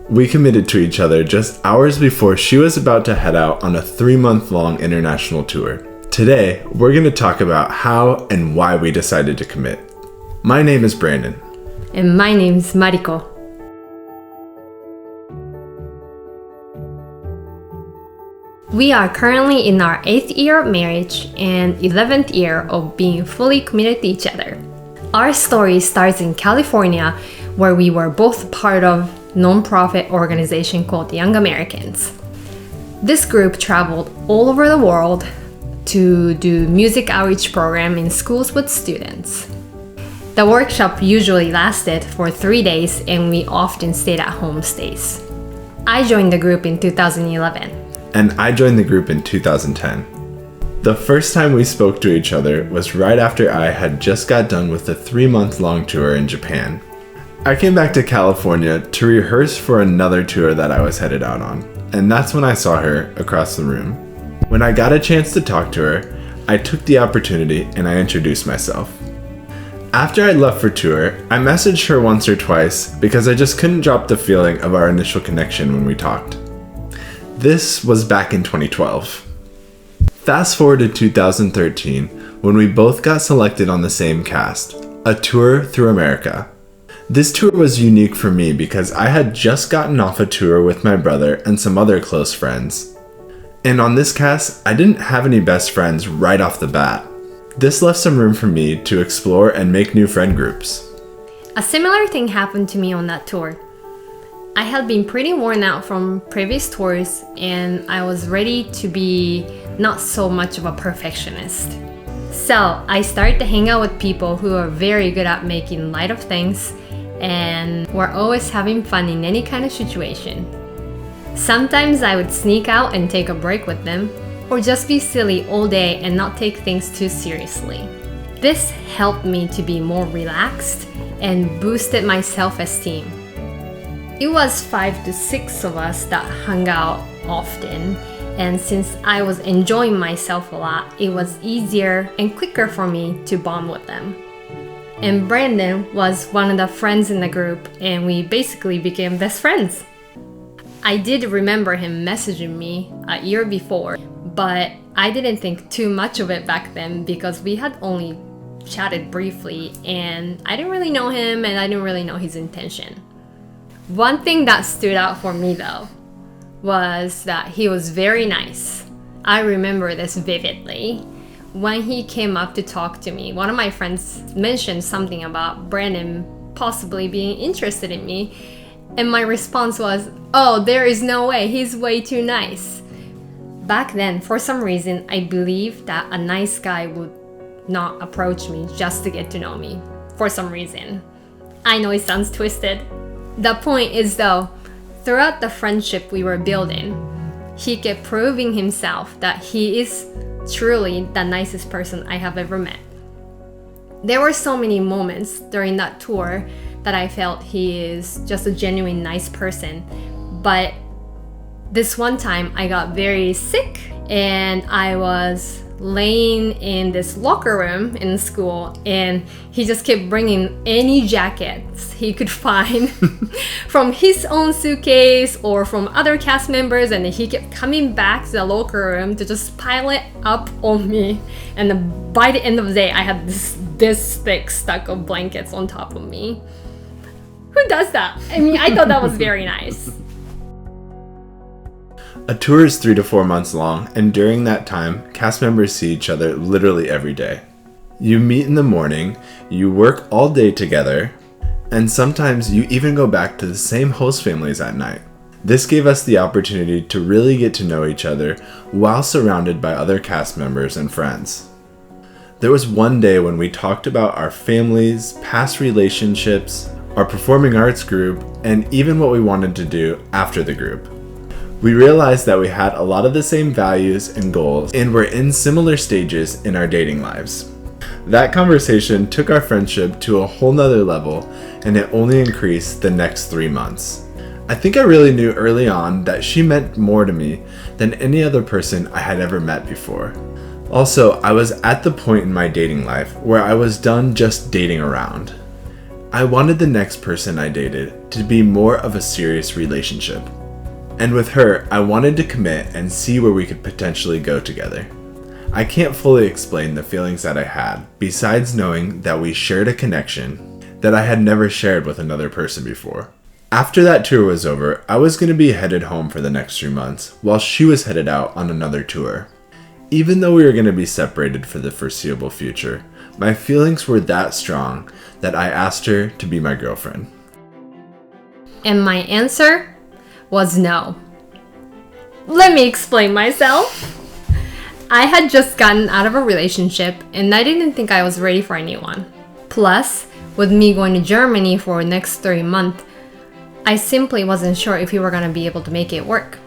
We committed to each other just hours before she was about to head out on a 3-month-long international tour. Today, we're going to talk about how and why we decided to commit. My name is Brandon. And my name's Mariko. We are currently in our 8th year of marriage and 11th year of being fully committed to each other. Our story starts in California, where we were both part of a non-profit organization called Young Americans. This group traveled all over the world to do music outreach program in schools with students. The workshop usually lasted for 3 days and we often stayed at home stays. I joined the group in 2011. And I joined the group in 2010. The first time we spoke to each other was right after I had just got done with the 3-month-long tour in Japan. I came back to California to rehearse for another tour that I was headed out on, and that's when I saw her across the room. When I got a chance to talk to her, I took the opportunity and I introduced myself. After I left for tour, I messaged her once or twice because I just couldn't drop the feeling of our initial connection when we talked. This was back in 2012. Fast forward to 2013, when we both got selected on the same cast, a tour through America. This tour was unique for me because I had just gotten off a tour with my brother and some other close friends. And on this cast, I didn't have any best friends right off the bat. This left some room for me to explore and make new friend groups. A similar thing happened to me on that tour. I had been pretty worn out from previous tours and I was ready to be not so much of a perfectionist. So I started to hang out with people who are very good at making light of things and were always having fun in any kind of situation. Sometimes I would sneak out and take a break with them, or just be silly all day and not take things too seriously. This helped me to be more relaxed and boosted my self-esteem. It was 5 to 6 of us that hung out often, and since I was enjoying myself a lot, it was easier and quicker for me to bond with them. And Brandon was one of the friends in the group, and we basically became best friends. I did remember him messaging me a year before, but I didn't think too much of it back then because we had only chatted briefly and I didn't really know him and I didn't really know his intention. One thing that stood out for me though was that he was very nice. I remember this vividly. When he came up to talk to me, one of my friends mentioned something about Brandon possibly being interested in me, and my response was, "Oh, there is no way, he's way too nice." Back then, for some reason, I believed that a nice guy would not approach me just to get to know me, for some reason. I know it sounds twisted. The point is though, throughout the friendship we were building, he kept proving himself that he is truly the nicest person I have ever met. There were so many moments during that tour that I felt he is just a genuine nice person, but this one time I got very sick and I was laying in this locker room in school and he just kept bringing any jackets he could find from his own suitcase or from other cast members, and he kept coming back to the locker room to just pile it up on me, and by the end of the day I had this thick stack of blankets on top of me. Who does that? I mean, I thought that was very nice. A tour is 3 to 4 months long, and during that time, cast members see each other literally every day. You meet in the morning, you work all day together, and sometimes you even go back to the same host families at night. This gave us the opportunity to really get to know each other while surrounded by other cast members and friends. There was one day when we talked about our families, past relationships, our performing arts group, and even what we wanted to do after the group. We realized that we had a lot of the same values and goals and were in similar stages in our dating lives. That conversation took our friendship to a whole nother level, and it only increased the next 3 months. I think I really knew early on that she meant more to me than any other person I had ever met before. Also, I was at the point in my dating life where I was done just dating around. I wanted the next person I dated to be more of a serious relationship. And with her, I wanted to commit and see where we could potentially go together. I can't fully explain the feelings that I had, besides knowing that we shared a connection that I had never shared with another person before. After that tour was over, I was going to be headed home for the next 3 months, while she was headed out on another tour. Even though we were going to be separated for the foreseeable future, my feelings were that strong that I asked her to be my girlfriend. And my answer was no. Let me explain myself. I had just gotten out of a relationship and I didn't think I was ready for anyone. Plus, with me going to Germany for the next 3 months, I simply wasn't sure if we were going to be able to make it work.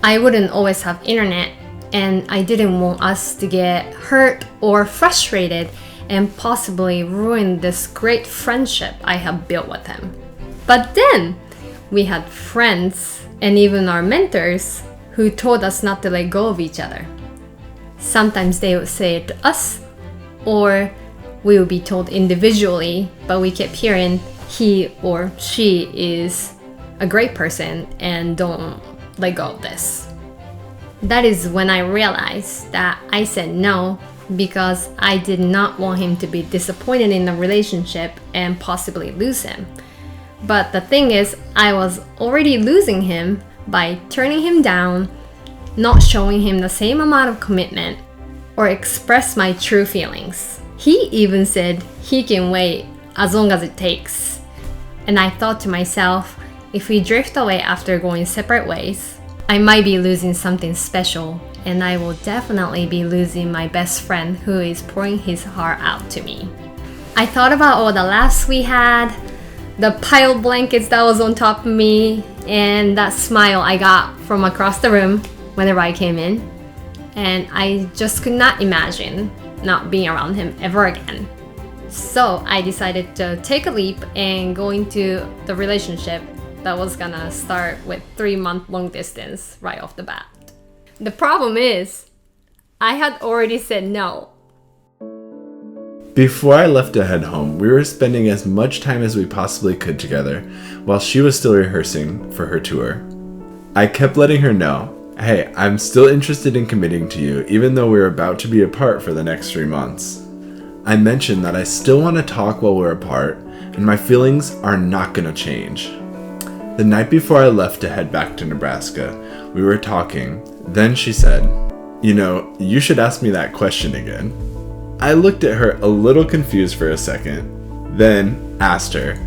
I wouldn't always have internet, and I didn't want us to get hurt or frustrated and possibly ruin this great friendship I have built with him. But then, we had friends and even our mentors who told us not to let go of each other. Sometimes they would say it to us, or we would be told individually, but we kept hearing he or she is a great person and don't let go of this. That is when I realized that I said no because I did not want him to be disappointed in the relationship and possibly lose him. But the thing is, I was already losing him by turning him down, not showing him the same amount of commitment, or express my true feelings. He even said he can wait as long as it takes. And I thought to myself, if we drift away after going separate ways, I might be losing something special, and I will definitely be losing my best friend who is pouring his heart out to me. I thought about all the laughs we had, the pile of blankets that was on top of me, and that smile I got from across the room whenever I came in. And I just could not imagine not being around him ever again. So I decided to take a leap and go into the relationship that was gonna start with 3-month long distance right off the bat. The problem is, I had already said no. Before I left to head home, we were spending as much time as we possibly could together while she was still rehearsing for her tour. I kept letting her know, hey, I'm still interested in committing to you even though we're about to be apart for the next 3 months. I mentioned that I still want to talk while we're apart and my feelings are not going to change. The night before I left to head back to Nebraska, we were talking. Then she said, you should ask me that question again. I looked at her a little confused for a second, then asked her,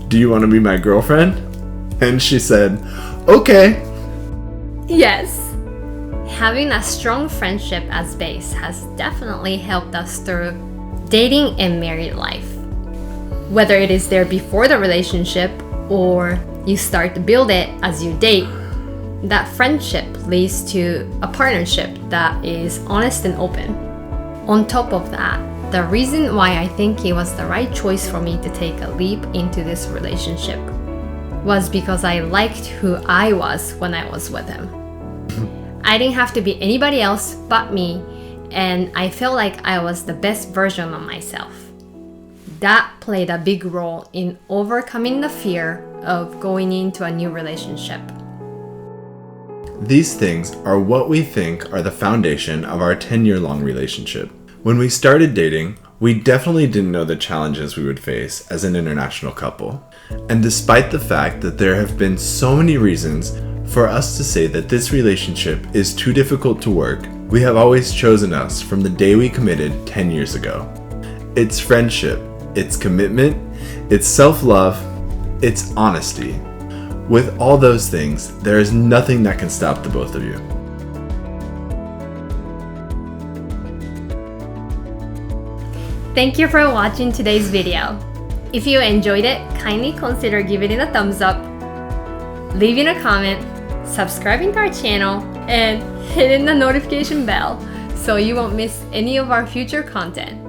do you want to be my girlfriend? And she said, okay. Yes. Having a strong friendship as base has definitely helped us through dating and married life. Whether it is there before the relationship or you start to build it as you date, that friendship leads to a partnership that is honest and open. On top of that, the reason why I think it was the right choice for me to take a leap into this relationship was because I liked who I was when I was with him. I didn't have to be anybody else but me, and I felt like I was the best version of myself. That played a big role in overcoming the fear of going into a new relationship. These things are what we think are the foundation of our 10-year-long relationship. When we started dating, we definitely didn't know the challenges we would face as an international couple. And despite the fact that there have been so many reasons for us to say that this relationship is too difficult to work, we have always chosen us from the day we committed 10 years ago. It's friendship, it's commitment, it's self-love, it's honesty. With all those things, there is nothing that can stop the both of you. Thank you for watching today's video. If you enjoyed it, kindly consider giving it a thumbs up, leaving a comment, subscribing to our channel, and hitting the notification bell so you won't miss any of our future content.